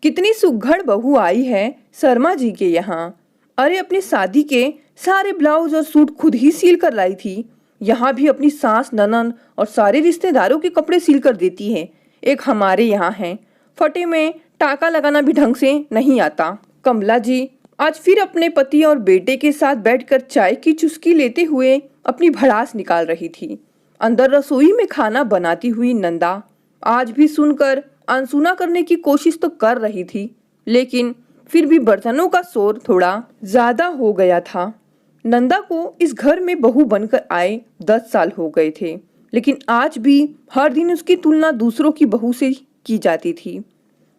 कितनी सुघड़ बहू आई है शर्मा जी के यहाँ। अरे अपनी शादी के सारे ब्लाउज और सूट खुद ही सील कर लाई थी। यहाँ भी अपनी सास ननद और सारे रिश्तेदारों के कपड़े सील कर देती है। एक हमारे यहाँ है, फटे में टाका लगाना भी ढंग से नहीं आता। कमला जी आज फिर अपने पति और बेटे के साथ बैठकर चाय की चुस्की लेते हुए अपनी भड़ास निकाल रही थी। अंदर रसोई में खाना बनाती हुई नंदा आज भी सुनकर अनसुना करने की कोशिश तो कर रही थी, लेकिन फिर भी बर्तनों का शोर थोड़ा ज्यादा हो गया था। नंदा को इस घर में बहू बनकर आए 10 साल हो गए थे, लेकिन आज भी हर दिन उसकी तुलना दूसरों की बहू से की जाती थी।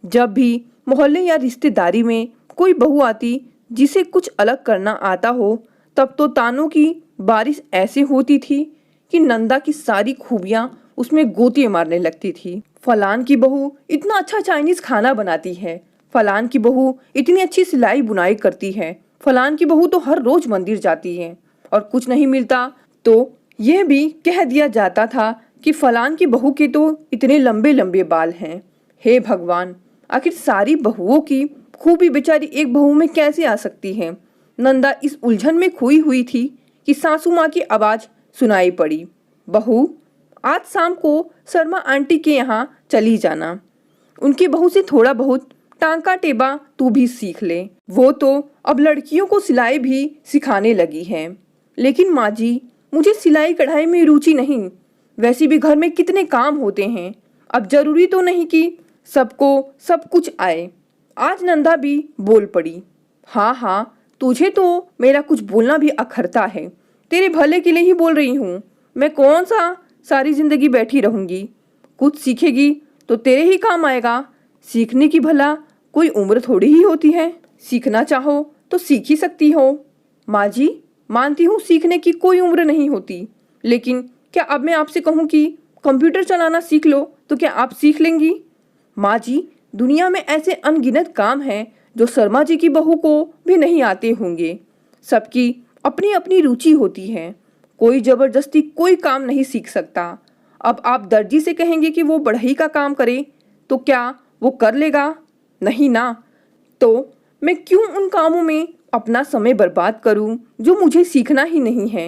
जब भी मोहल्ले या रिश्तेदारी में कोई बहू आती जिसे कुछ अलग करना आता हो, तब तो तानों की बारिश ऐसे होती थी कि नंदा की सारी खूबियां उसमें गोते मारने लगती थी। फलान की बहू इतना अच्छा चाइनीज खाना बनाती है, फलान की बहू इतनी अच्छी सिलाई बुनाई करती है, फलान की बहू तो हर रोज मंदिर जाती है। और कुछ नहीं मिलता तो यह भी कह दिया जाता था कि फलान की बहू के तो इतने लंबे लंबे बाल हैं। हे भगवान, आखिर सारी बहुओं की खूबी बेचारी एक बहू में कैसे आ सकती है। नंदा इस उलझन में खोई हुई थी कि सासू माँ की आवाज सुनाई पड़ी, बहू आज शाम को शर्मा आंटी के यहाँ चली जाना। उनकी बहू से थोड़ा बहुत टांका टेबा तू भी सीख ले, वो तो अब लड़कियों को सिलाई भी सिखाने लगी है। लेकिन माँ जी, मुझे सिलाई कढ़ाई में रुचि नहीं। वैसे भी घर में कितने काम होते हैं, अब जरूरी तो नहीं कि सबको सब कुछ आए। आज नंदा भी बोल पड़ी, हाँ हाँ, तुझे तो मेरा कुछ बोलना भी अखरता है। तेरे भले के लिए ही बोल रही हूँ। मैं कौन सा सारी जिंदगी बैठी रहूंगी। कुछ सीखेगी तो तेरे ही काम आएगा। सीखने की भला कोई उम्र थोड़ी ही होती है, सीखना चाहो तो सीख ही सकती हो। माँ जी, मानती हूँ सीखने की कोई उम्र नहीं होती, लेकिन क्या अब मैं आपसे कहूँ कि कंप्यूटर चलाना सीख लो तो क्या आप सीख लेंगी? माँ जी, दुनिया में ऐसे अनगिनत काम हैं जो शर्मा जी की बहू को भी नहीं आते होंगे। सबकी अपनी अपनी रुचि होती है, कोई जबरदस्ती कोई काम नहीं सीख सकता। अब आप दर्जी से कहेंगे कि वो बढ़ई का काम करे तो क्या वो कर लेगा? नहीं ना। तो मैं क्यों उन कामों में अपना समय बर्बाद करूं जो मुझे सीखना ही नहीं है।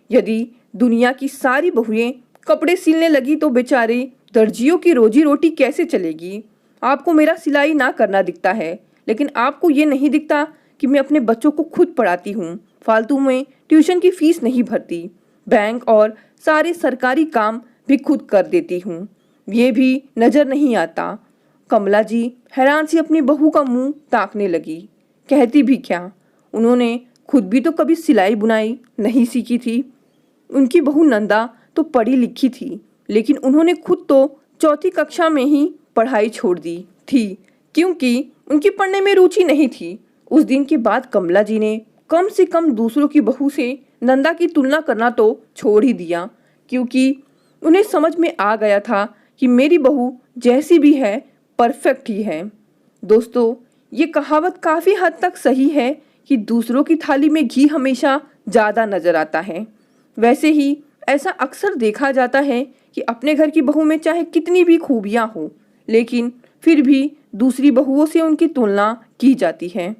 यदि दुनिया की सारी बहुएं कपड़े सिलने लगी तो बेचारे दर्जियों की रोजी रोटी कैसे चलेगी। आपको मेरा सिलाई ना करना दिखता है, लेकिन आपको ये नहीं दिखता कि मैं अपने बच्चों को खुद पढ़ाती हूँ, फालतू में ट्यूशन की फीस नहीं भरती, बैंक और सारे सरकारी काम भी खुद कर देती हूँ। ये भी नजर नहीं आता। कमला जी हैरान सी अपनी बहू का मुंह ताकने लगी। कहती भी क्या, उन्होंने खुद भी तो कभी सिलाई बुनाई नहीं सीखी थी। उनकी बहू नंदा तो पढ़ी लिखी थी, लेकिन उन्होंने खुद तो 4वीं कक्षा में ही पढ़ाई छोड़ दी थी, क्योंकि उनकी पढ़ने में रुचि नहीं थी। उस दिन के बाद कमला जी ने कम से कम दूसरों की बहू से नंदा की तुलना करना तो छोड़ ही दिया, क्योंकि उन्हें समझ में आ गया था कि मेरी बहू जैसी भी है परफेक्ट ही है। दोस्तों, ये कहावत काफ़ी हद तक सही है कि दूसरों की थाली में घी हमेशा ज़्यादा नज़र आता है। वैसे ही ऐसा अक्सर देखा जाता है कि अपने घर की बहू में चाहे कितनी भी खूबियाँ हो, लेकिन फिर भी दूसरी बहुओं से उनकी तुलना की जाती है।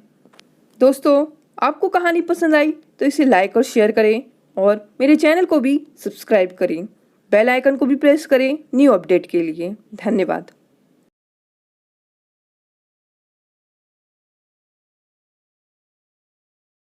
दोस्तों, आपको कहानी पसंद आई तो इसे लाइक और शेयर करें और मेरे चैनल को भी सब्सक्राइब करें। बेल आइकन को भी प्रेस करें न्यू अपडेट के लिए। धन्यवाद।